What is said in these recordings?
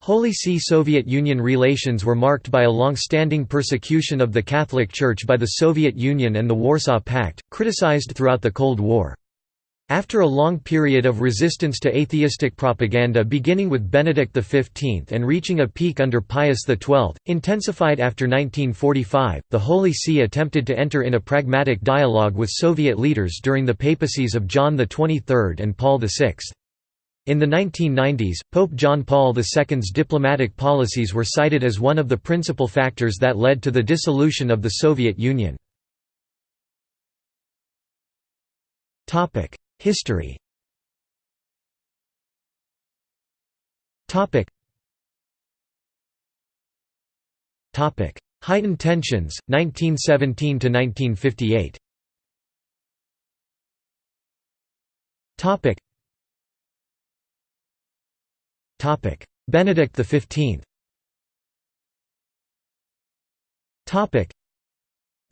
Holy See–Soviet Union relations were marked by a long-standing persecution of the Catholic Church by the Soviet Union and the Warsaw Pact, criticized throughout the Cold War. After a long period of resistance to atheistic propaganda beginning with Benedict XV and reaching a peak under Pius XII, intensified after 1945, the Holy See attempted to enter in a pragmatic dialogue with Soviet leaders during the papacies of John XXIII and Paul VI. In the 1990s, Pope John Paul II's diplomatic policies were cited as one of the principal factors that led to the dissolution of the Soviet Union. History. Heightened tensions, 1917 to 1958. Benedict XV.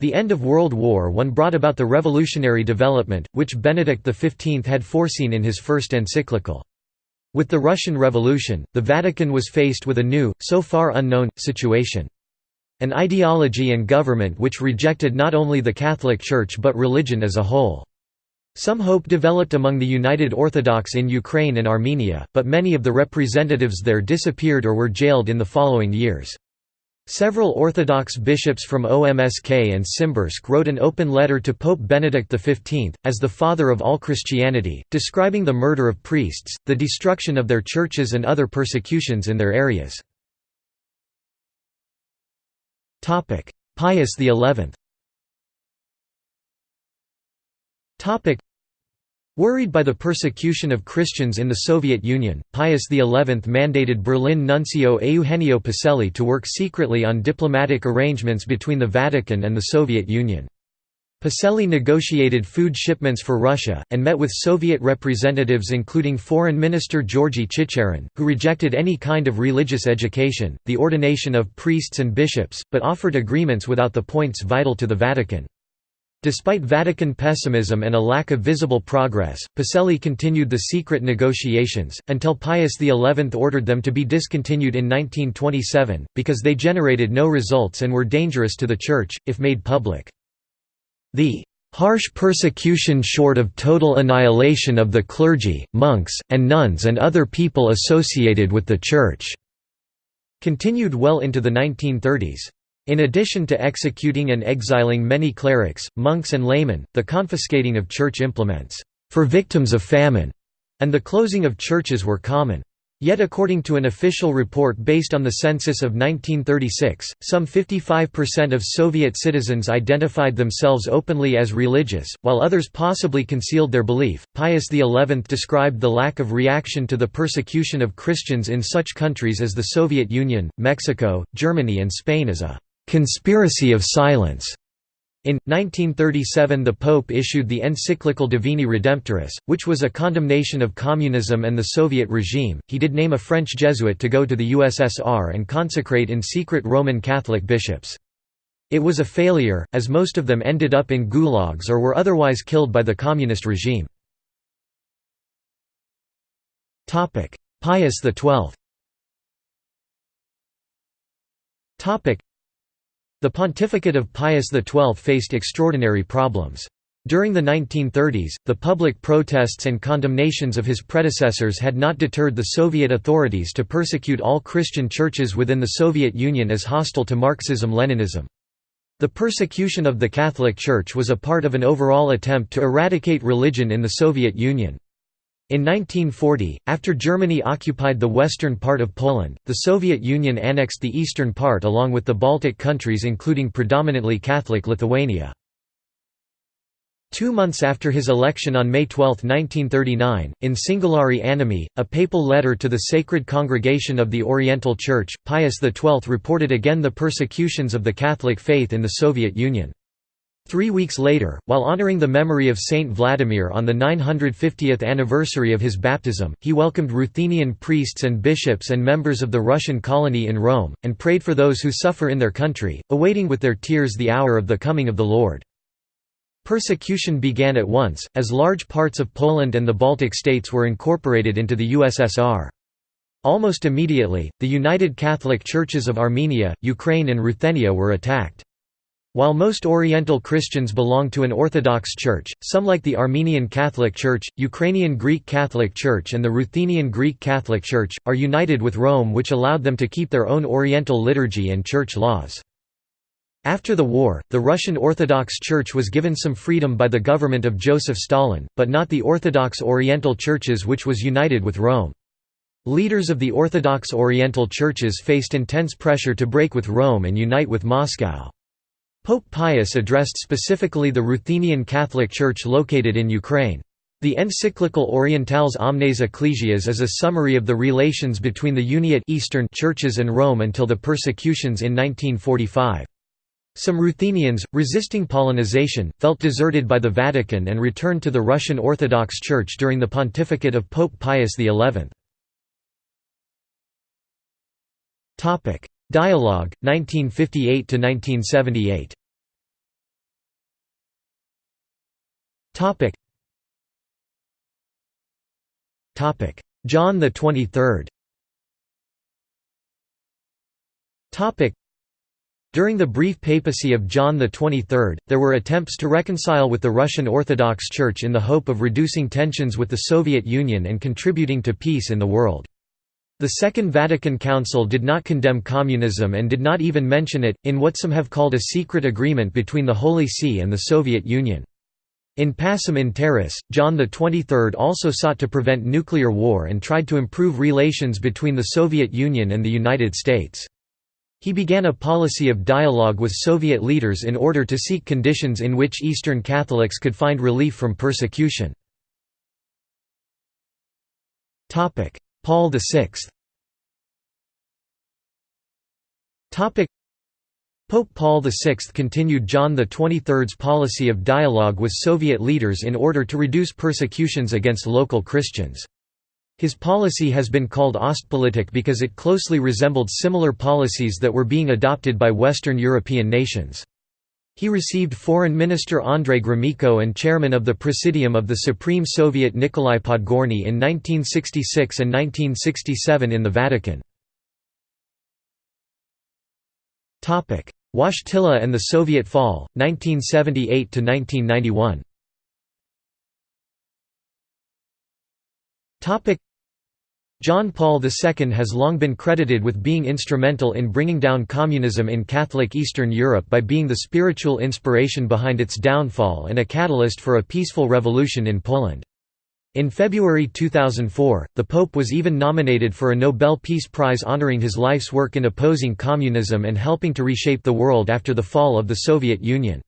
The end of World War I brought about the revolutionary development, which Benedict XV had foreseen in his first encyclical. With the Russian Revolution, the Vatican was faced with a new, so far unknown, situation. An ideology and government which rejected not only the Catholic Church but religion as a whole. Some hope developed among the United Orthodox in Ukraine and Armenia, but many of the representatives there disappeared or were jailed in the following years. Several Orthodox bishops from Omsk and Simbirsk wrote an open letter to Pope Benedict XV, as the father of all Christianity, describing the murder of priests, the destruction of their churches and other persecutions in their areas. Pius XI. Worried by the persecution of Christians in the Soviet Union, Pius XI mandated Berlin nuncio Eugenio Pacelli to work secretly on diplomatic arrangements between the Vatican and the Soviet Union. Pacelli negotiated food shipments for Russia, and met with Soviet representatives including Foreign Minister Georgy Chicherin, who rejected any kind of religious education, the ordination of priests and bishops, but offered agreements without the points vital to the Vatican. Despite Vatican pessimism and a lack of visible progress, Pacelli continued the secret negotiations, until Pius XI ordered them to be discontinued in 1927, because they generated no results and were dangerous to the Church, if made public. The harsh persecution short of total annihilation of the clergy, monks, and nuns and other people associated with the Church continued well into the 1930s. In addition to executing and exiling many clerics, monks and laymen, the confiscating of church implements for victims of famine and the closing of churches were common. Yet according to an official report based on the census of 1936, some 55% of Soviet citizens identified themselves openly as religious, while others possibly concealed their belief. Pius XI described the lack of reaction to the persecution of Christians in such countries as the Soviet Union, Mexico, Germany and Spain as a conspiracy of silence. In 1937 the Pope issued the encyclical Divini Redemptoris, which was a condemnation of communism and the Soviet regime. He did name a French Jesuit to go to the USSR and consecrate in secret Roman Catholic bishops. It was a failure, as most of them ended up in gulags or were otherwise killed by the communist regime. Pius XII. The pontificate of Pius XII faced extraordinary problems. During the 1930s, the public protests and condemnations of his predecessors had not deterred the Soviet authorities to persecute all Christian churches within the Soviet Union as hostile to Marxism-Leninism. The persecution of the Catholic Church was a part of an overall attempt to eradicate religion in the Soviet Union. In 1940, after Germany occupied the western part of Poland, the Soviet Union annexed the eastern part along with the Baltic countries including predominantly Catholic Lithuania. 2 months after his election on May 12, 1939, in Singulari Animi, a papal letter to the Sacred Congregation of the Oriental Church, Pius XII reported again the persecutions of the Catholic faith in the Soviet Union. 3 weeks later, while honoring the memory of Saint Vladimir on the 950th anniversary of his baptism, he welcomed Ruthenian priests and bishops and members of the Russian colony in Rome, and prayed for those who suffer in their country, awaiting with their tears the hour of the coming of the Lord. Persecution began at once, as large parts of Poland and the Baltic states were incorporated into the USSR. Almost immediately, the United Catholic Churches of Armenia, Ukraine and Ruthenia were attacked. While most Oriental Christians belong to an Orthodox Church, some like the Armenian Catholic Church, Ukrainian Greek Catholic Church and the Ruthenian Greek Catholic Church, are united with Rome, which allowed them to keep their own Oriental liturgy and church laws. After the war, the Russian Orthodox Church was given some freedom by the government of Joseph Stalin, but not the Orthodox Oriental Churches, which was united with Rome. Leaders of the Orthodox Oriental Churches faced intense pressure to break with Rome and unite with Moscow. Pope Pius addressed specifically the Ruthenian Catholic Church located in Ukraine. The encyclical Orientales Omnes Ecclesias is a summary of the relations between the Uniate Eastern Churches and Rome until the persecutions in 1945. Some Ruthenians, resisting Polonization, felt deserted by the Vatican and returned to the Russian Orthodox Church during the pontificate of Pope Pius XI. Dialogue, 1958–1978. John the 23rd. During the brief papacy of John the 23rd, there were attempts to reconcile with the Russian Orthodox Church in the hope of reducing tensions with the Soviet Union and contributing to peace in the world. The Second Vatican Council did not condemn communism and did not even mention it, in what some have called a secret agreement between the Holy See and the Soviet Union. In Pacem in Terris, John the 23rd also sought to prevent nuclear war and tried to improve relations between the Soviet Union and the United States. He began a policy of dialogue with Soviet leaders in order to seek conditions in which Eastern Catholics could find relief from persecution. Paul VI. Pope Paul VI continued John the 23rd's policy of dialogue with Soviet leaders in order to reduce persecutions against local Christians. His policy has been called Ostpolitik because it closely resembled similar policies that were being adopted by Western European nations. He received Foreign Minister Andrei Gromyko and Chairman of the Presidium of the Supreme Soviet Nikolai Podgorny in 1966 and 1967 in the Vatican. Wojtyla and the Soviet fall, 1978–1991. John Paul II has long been credited with being instrumental in bringing down communism in Catholic Eastern Europe by being the spiritual inspiration behind its downfall and a catalyst for a peaceful revolution in Poland. In February 2004, the Pope was even nominated for a Nobel Peace Prize honoring his life's work in opposing communism and helping to reshape the world after the fall of the Soviet Union.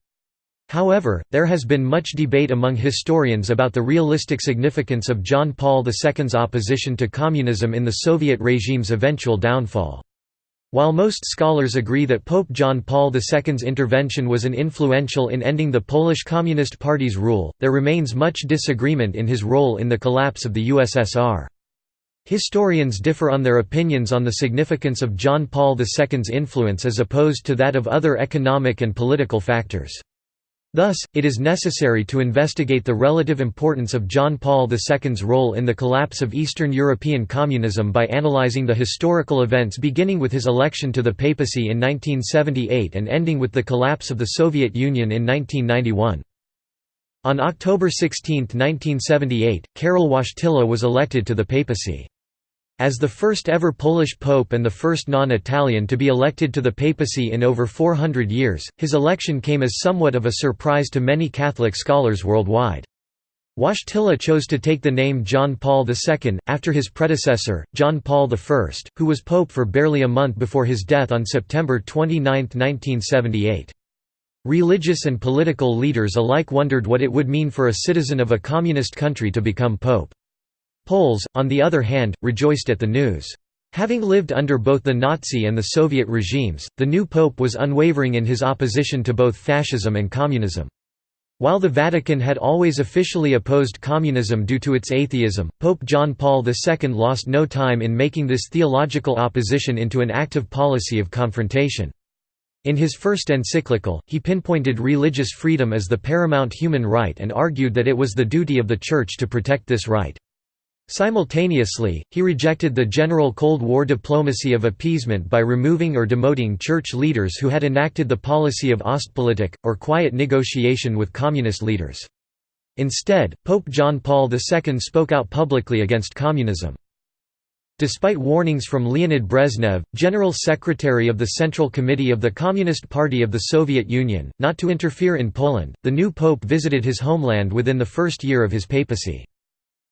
However, there has been much debate among historians about the realistic significance of John Paul II's opposition to communism in the Soviet regime's eventual downfall. While most scholars agree that Pope John Paul II's intervention was influential in ending the Polish Communist Party's rule, there remains much disagreement in his role in the collapse of the USSR. Historians differ on their opinions on the significance of John Paul II's influence as opposed to that of other economic and political factors. Thus, it is necessary to investigate the relative importance of John Paul II's role in the collapse of Eastern European communism by analyzing the historical events beginning with his election to the papacy in 1978 and ending with the collapse of the Soviet Union in 1991. On October 16, 1978, Karol Wojtyla was elected to the papacy. As the first ever Polish pope and the first non-Italian to be elected to the papacy in over 400 years, his election came as somewhat of a surprise to many Catholic scholars worldwide. Wojtyla chose to take the name John Paul II, after his predecessor, John Paul I, who was pope for barely a month before his death on September 29, 1978. Religious and political leaders alike wondered what it would mean for a citizen of a communist country to become pope. Poles, on the other hand, rejoiced at the news. Having lived under both the Nazi and the Soviet regimes, the new pope was unwavering in his opposition to both fascism and communism. While the Vatican had always officially opposed communism due to its atheism, Pope John Paul II lost no time in making this theological opposition into an active policy of confrontation. In his first encyclical, he pinpointed religious freedom as the paramount human right and argued that it was the duty of the Church to protect this right. Simultaneously, he rejected the general Cold War diplomacy of appeasement by removing or demoting church leaders who had enacted the policy of Ostpolitik, or quiet negotiation with communist leaders. Instead, Pope John Paul II spoke out publicly against communism. Despite warnings from Leonid Brezhnev, General Secretary of the Central Committee of the Communist Party of the Soviet Union, not to interfere in Poland, the new pope visited his homeland within the first year of his papacy.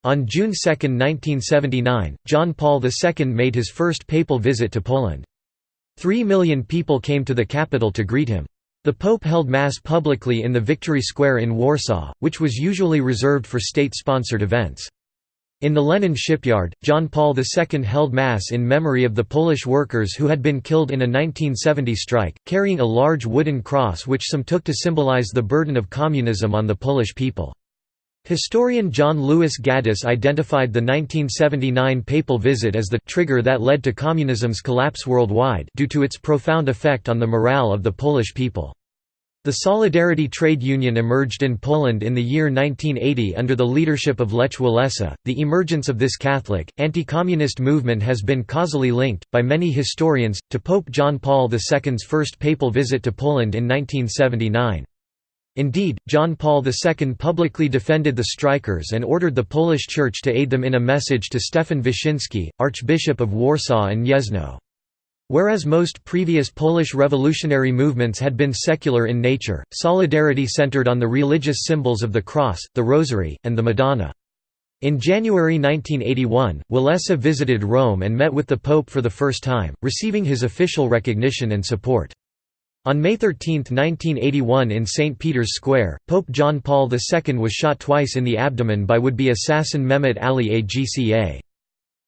On June 2, 1979, John Paul II made his first papal visit to Poland. 3 million people came to the capital to greet him. The Pope held Mass publicly in the Victory Square in Warsaw, which was usually reserved for state-sponsored events. In the Lenin shipyard, John Paul II held Mass in memory of the Polish workers who had been killed in a 1970 strike, carrying a large wooden cross which some took to symbolize the burden of communism on the Polish people. Historian John Lewis Gaddis identified the 1979 papal visit as the trigger that led to communism's collapse worldwide due to its profound effect on the morale of the Polish people. The Solidarity trade union emerged in Poland in the year 1980 under the leadership of Lech Walesa. The emergence of this Catholic, anti-communist movement has been causally linked, by many historians, to Pope John Paul II's first papal visit to Poland in 1979. Indeed, John Paul II publicly defended the strikers and ordered the Polish Church to aid them in a message to Stefan Wyszynski, Archbishop of Warsaw and Gniezno. Whereas most previous Polish revolutionary movements had been secular in nature, Solidarity centered on the religious symbols of the Cross, the Rosary, and the Madonna. In January 1981, Walesa visited Rome and met with the Pope for the first time, receiving his official recognition and support. On May 13, 1981 in St. Peter's Square, Pope John Paul II was shot twice in the abdomen by would-be assassin Mehmet Ali Agca.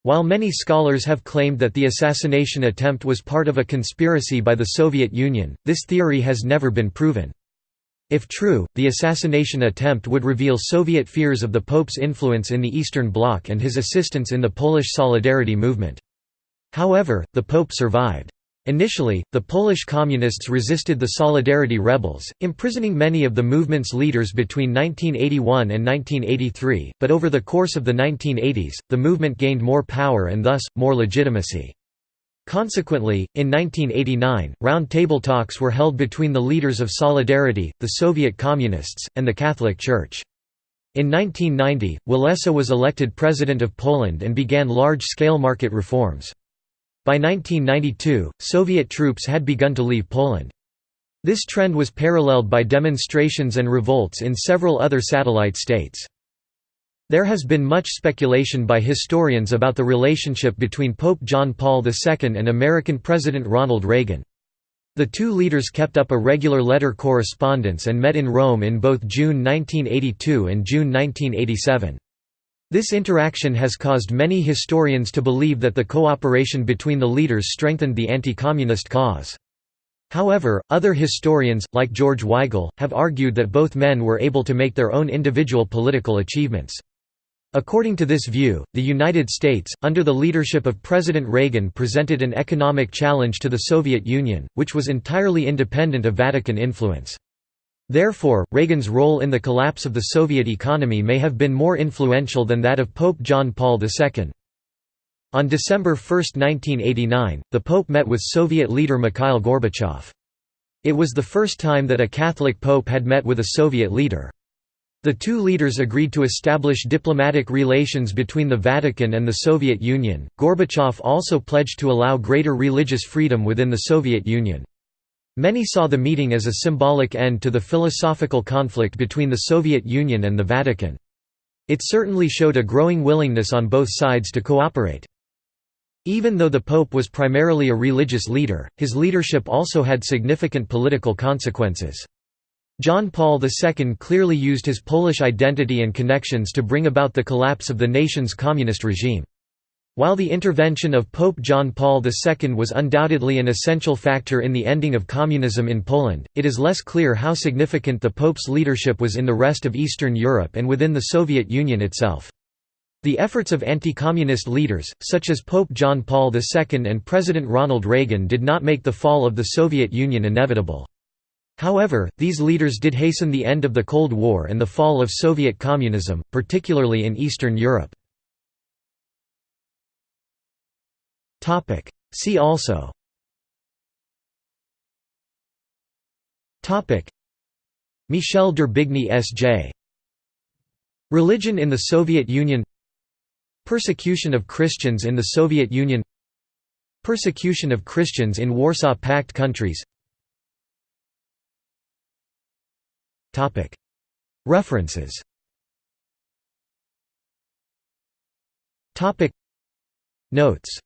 While many scholars have claimed that the assassination attempt was part of a conspiracy by the Soviet Union, this theory has never been proven. If true, the assassination attempt would reveal Soviet fears of the Pope's influence in the Eastern Bloc and his assistance in the Polish Solidarity movement. However, the Pope survived. Initially, the Polish communists resisted the Solidarity rebels, imprisoning many of the movement's leaders between 1981 and 1983, but over the course of the 1980s, the movement gained more power and thus, more legitimacy. Consequently, in 1989, round-table talks were held between the leaders of Solidarity, the Soviet Communists, and the Catholic Church. In 1990, Walesa was elected President of Poland and began large-scale market reforms. By 1992, Soviet troops had begun to leave Poland. This trend was paralleled by demonstrations and revolts in several other satellite states. There has been much speculation by historians about the relationship between Pope John Paul II and American President Ronald Reagan. The two leaders kept up a regular letter correspondence and met in Rome in both June 1982 and June 1987. This interaction has caused many historians to believe that the cooperation between the leaders strengthened the anti-communist cause. However, other historians, like George Weigel, have argued that both men were able to make their own individual political achievements. According to this view, the United States, under the leadership of President Reagan, presented an economic challenge to the Soviet Union, which was entirely independent of Vatican influence. Therefore, Reagan's role in the collapse of the Soviet economy may have been more influential than that of Pope John Paul II. On December 1, 1989, the Pope met with Soviet leader Mikhail Gorbachev. It was the first time that a Catholic Pope had met with a Soviet leader. The two leaders agreed to establish diplomatic relations between the Vatican and the Soviet Union. Gorbachev also pledged to allow greater religious freedom within the Soviet Union. Many saw the meeting as a symbolic end to the philosophical conflict between the Soviet Union and the Vatican. It certainly showed a growing willingness on both sides to cooperate. Even though the Pope was primarily a religious leader, his leadership also had significant political consequences. John Paul II clearly used his Polish identity and connections to bring about the collapse of the nation's communist regime. While the intervention of Pope John Paul II was undoubtedly an essential factor in the ending of communism in Poland, it is less clear how significant the Pope's leadership was in the rest of Eastern Europe and within the Soviet Union itself. The efforts of anti-communist leaders, such as Pope John Paul II and President Ronald Reagan, did not make the fall of the Soviet Union inevitable. However, these leaders did hasten the end of the Cold War and the fall of Soviet communism, particularly in Eastern Europe. See also Michel d'Urbigny S.J. Religion in the Soviet Union, persecution of Christians in the Soviet Union, persecution of Christians in Warsaw Pact countries. References. Notes